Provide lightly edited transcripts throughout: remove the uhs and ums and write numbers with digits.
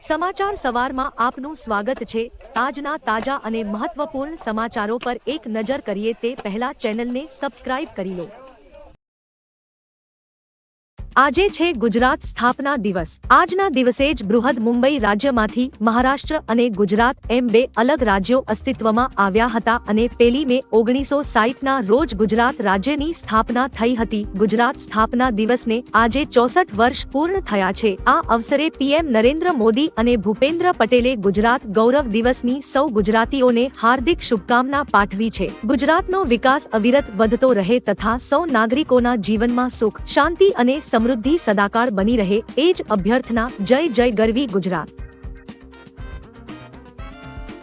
સમાચાર સવારમાં આપનું સ્વાગત છે। આજના તાજા અને મહત્વપૂર્ણ સમાચારો પર એક નજર કરીએ તે પહેલા ચેનલને સબસ્ક્રાઇબ કરી લો। આજે છે ગુજરાત સ્થાપના દિવસ। આજના દિવસે જ બૃહદ મુંબઈ રાજ્યમાંથી મહારાષ્ટ્ર અને ગુજરાત એમ બે અલગ રાજ્યો અસ્તિત્વમાં આવ્યા હતા અને 1 મે 1960ના રોજ ગુજરાત રાજ્યની સ્થાપના થઈ હતી। ગુજરાત સ્થાપના દિવસને આજે 64 વર્ષ પૂર્ણ થયા છે। આ અવસરે પીએમ નરેન્દ્ર મોદી અને ભૂપેન્દ્ર પટેલે ગુજરાત ગૌરવ દિવસની સૌ ગુજરાતીઓને હાર્દિક શુભકામના પાઠવી છે। ગુજરાતનો વિકાસ અવિરત વધતો રહે તથા સૌ નાગરિકોના જીવનમાં સુખ, શાંતિ અને સમૃદ્ધિ સદાકાળ બની રહે એ જ અભ્યર્થના। જય જય ગરવી ગુજરાત।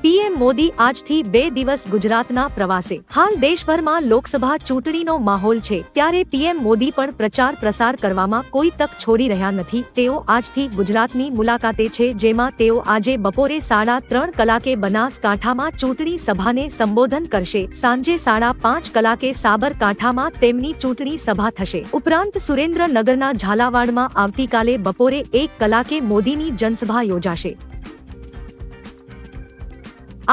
પીએમ મોદી આજથી 2 દિવસ ગુજરાતના પ્રવાસે। હાલ દેશભરમાં લોકસભા ચૂંટણીનો માહોલ છે ત્યારે પીએમ મોદી પણ પ્રચાર પ્રસાર કરવામાં કોઈ તક છોડી રહ્યા નથી। તેઓ આજથી ગુજરાતની મુલાકાતે છે, જેમાં તેઓ આજે બપોરે 3:30 કલાકે બનાસકાંઠામાં ચૂંટણી સભાને સંબોધન કરશે। સાંજે 5:30 કલાકે સાબરકાંઠામાં તેમની ચૂંટણી સભા થશે। ઉપરાંત સુરેન્દ્રનગરના ઝાલાવાડમાં આવતીકાલે બપોરે 1 કલાકે મોદીની જનસભા યોજાશે।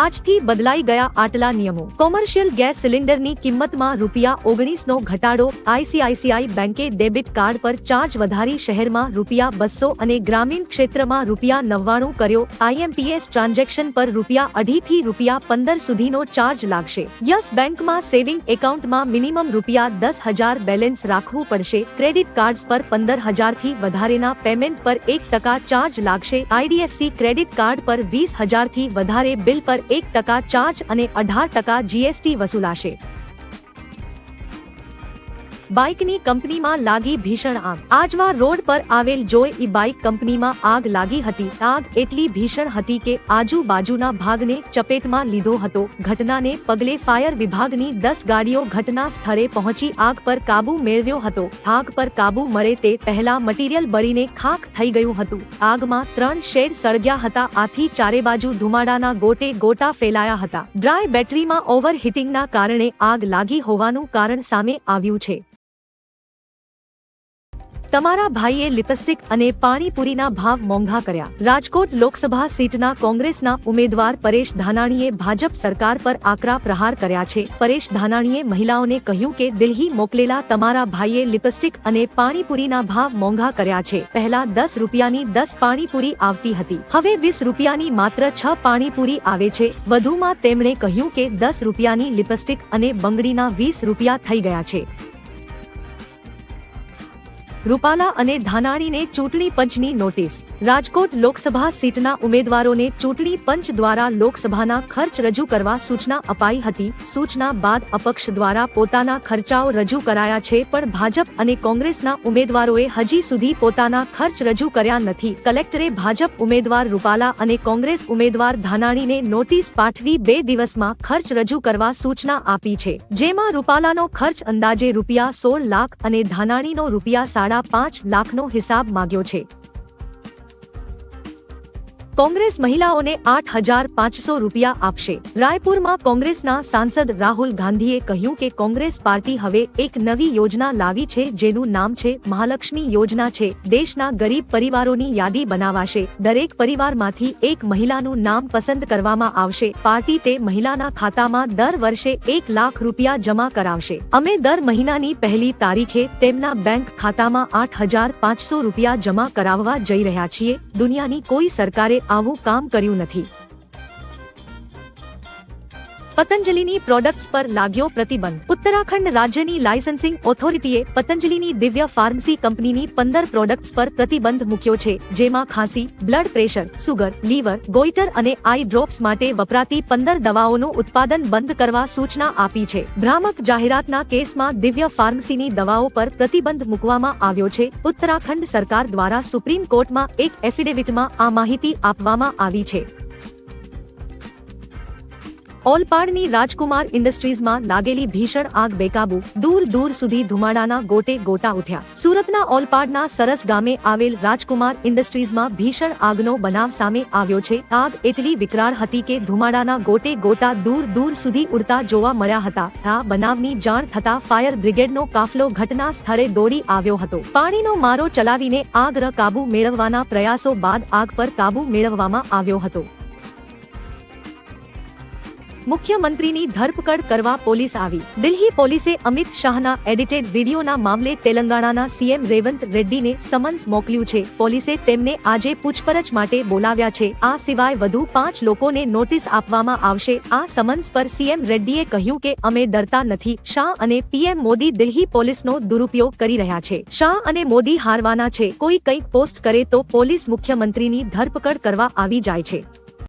આજથી બદલાઈ ગયા આટલા નિયમો। કોમર્શિયલ ગેસ સિલિન્ડરની કિંમતમાં ₹19નો ઘટાડો। આઈસીઆઈસીઆઈ બેંકે ડેબિટ કાર્ડ પર ચાર્જ વધારી શહેરમાં ₹200 અને ગ્રામીણ ક્ષેત્રમાં ₹99 કર્યો। આઈએમપીએસ ટ્રાન્ઝેક્શન પર ₹2.5 થી ₹15 સુધીનો ચાર્જ લાગશે। યસ બેંકમાં સેવિંગ એકાઉન્ટમાં મિનિમમ ₹10,000 બેલેન્સ રાખવું પડશે। ક્રેડિટ કાર્ડ્સ પર 15,000થી વધારેના પેમેન્ટ પર 1% ચાર્જ લાગશે। આઈડીએફસી ક્રેડિટ કાર્ડ પર 20,000થી વધારે બિલ પર 1% ચાર્જ અને 18% જીએસટી વસૂલાશે। બાઇકની કંપનીમાં લાગી ભીષણ આગ। આજવા રોડ પર આવેલ જોય ઈ બાઇક કંપનીમાં આગ લાગી હતી। આગ એટલી ભીષણ હતી કે આજુબાજુના ભાગને ચપેટમાં લીધો હતો। ઘટનાને પગલે ફાયર વિભાગની 10 ગાડીઓ ઘટના સ્થળે પહોંચી આગ પર કાબુ મેળવ્યો હતો। આગ પર કાબુ મળે તે પહેલા મટીરીયલ બળીને ખાખ થઈ ગયું હતું। આગમાં 3 શેડ સળગ્યા હતા, આથી ચારે બાજુ ધુમાડાના ગોટે ગોટા ફેલાયા હતા। ડ્રાય બેટરીમાં ઓવરહીટિંગના કારણે આગ લાગી હોવાનું કારણ સામે આવ્યું છે। તમારા ભાઈએ લિપસ્ટિક અને પાણીપુરીના ભાવ મોંઘા કર્યા। રાજકોટ લોકસભા સીટના કોંગ્રેસના ઉમેદવાર પરેશ ધાનાણીએ ભાજપ સરકાર પર આકરા પ્રહાર કર્યા છે। પરેશ ધાનાણીએ મહિલાઓને કહ્યું કે દિલ્હી મોકલેલા તમારા ભાઈએ લિપસ્ટિક અને પાણીપુરીના ભાવ મોંઘા કર્યા છે। પહેલા 10 રૂપિયાની 10 પાણીપુરી આવતી હતી, હવે 20 રૂપિયાની માત્ર 6 પાણીપુરી આવે છે। વધુમાં તેમણે કહ્યું કે 10 રૂપિયાની લિપસ્ટિક અને બંગડીના 20 રૂપિયા થઈ ગયા છે। રૂપાલા અને ધાનાણીને ચૂંટણી પંચની નોટિસ। રાજકોટ લોકસભા સીટના ઉમેદવારોને ચૂંટણી પંચ દ્વારા લોકસભાના ખર્ચ રજૂ કરવા સૂચના અપાઈ હતી। સૂચના બાદ અપક્ષ દ્વારા પોતાના ખર્ચાઓ રજૂ કરાયા છે, પણ ભાજપ અને કોંગ્રેસના ઉમેદવારોએ હજી સુધી પોતાના ખર્ચ રજૂ કર્યા નથી। કલેક્ટરે ભાજપ ઉમેદવાર રૂપાલા અને કોંગ્રેસ ઉમેદવાર ધાનાણીને નોટિસ પાઠવી 2 દિવસમાં ખર્ચ રજૂ કરવા સૂચના આપી છે, જેમાં રૂપાલાનો ખર્ચ અંદાજે ₹16 લાખ અને ધાનાણીનો ₹5 લાખનો હિસાબ માંગ્યો છે। કોંગ્રેસ મહિલાઓને 8,500 રૂપિયા આપશે। રાયપુરમાં કોંગ્રેસના સાંસદ રાહુલ ગાંધીએ કહ્યું કે કોંગ્રેસ પાર્ટી હવે એક નવી યોજના લાવી છે, જેનું નામ છે મહાલક્ષ્મી યોજના છે। દેશના ગરીબ પરિવારોની યાદી બનાવાશે। દરેક પરિવારમાંથી એક મહિલાનું નામ પસંદ કરવામાં આવશે। પાર્ટી તે મહિલાના ખાતામાં દર વર્ષે 1 લાખ રૂપિયા જમા કરાવશે। અમે દર મહિનાની 1લી તારીખે તેમના બેંક ખાતામાં 8,500 રૂપિયા જમા કરાવવા જઈ રહ્યા છીએ। દુનિયાની કોઈ સરકારે આવું કામ કર્યું નથી। પતંજલિની પ્રોડક્ટ્સ પર લાગ્યો પ્રતિબંધ। ઉત્તરાખંડ રાજ્યની લાયસન્સિંગ ઓથોરિટીએ પતંજલિની દિવ્ય ફાર્મસી કંપનીની 15 પ્રોડક્ટ્સ પર પ્રતિબંધ મૂક્યો છે, જેમાં ખાંસી, blood pressure, sugar, liver, goitre અને આઈ ડ્રોપ્સ માટે વપરાતી 15 દવાઓનું ઉત્પાદન બંધ કરવા સૂચના આપી છે। ભ્રામક જાહેરાતના કેસમાં દિવ્ય ફાર્મસીની દવાઓ પર પ્રતિબંધ મૂકવામાં આવ્યો છે। ઉત્તરાખંડ સરકાર દ્વારા સુપ્રીમ કોર્ટમાં એક એફિડેવિટમાં આ માહિતી આપવામાં આવી છે। ઓલપાડની રાજકુમાર ઇન્ડસ્ટ્રીઝમાં લાગેલી ભીષણ આગ બેકાબુ, દૂર દૂર સુધી ધુમાડાના ગોટે ગોટા ઉઠ્યા. સુરતના ઓલપાડના સરસ ગામે આવેલ રાજકુમાર ઇન્ડસ્ટ્રીઝમાં ભીષણ આગનો બનાવ સામે આવ્યો છે. આગ એટલી વિકરાળ હતી કે ધુમાડાના ગોટે ગોટા દૂર દૂર સુધી ઉડતા જોવા મળ્યા હતા. આ બનાવની જાણ થતા ફાયર બ્રિગેડનો કાફલો ઘટના સ્થળે દોડી આવ્યો હતો. પાણીનો મારો ચલાવીને આગ પર કાબુ મેળવવાના પ્રયાસો બાદ આગ પર કાબુ મેળવવામાં આવ્યો હતો. મુખ્યમંત્રીની ધરપકડ કરવા પોલીસ આવી. દિલ્હી પોલીસે અમિત શાહના એડિટેડ વિડીયોના મામલે તેલંગાણાના સીએમ રેવંત રેડ્ડીને સમન્સ મોકલ્યું છે. પોલીસે તેમને આજે પૂછપરછ માટે બોલાવ્યા છે. આ સિવાય વધુ 5 લોકોને નોટિસ આપવામાં આવશે. આ સમન્સ પર સીએમ રેડ્ડીએ કહ્યું કે અમે ડરતા નથી. શાહ અને પીએમ મોદી દિલ્હી પોલીસનો દુરુપયોગ કરી રહ્યા છે. શાહ અને મોદી હારવાના છે. કોઈ કંઈક પોસ્ટ કરે તો પોલીસ મુખ્યમંત્રીની ધરપકડ કરવા આવી જાય છે.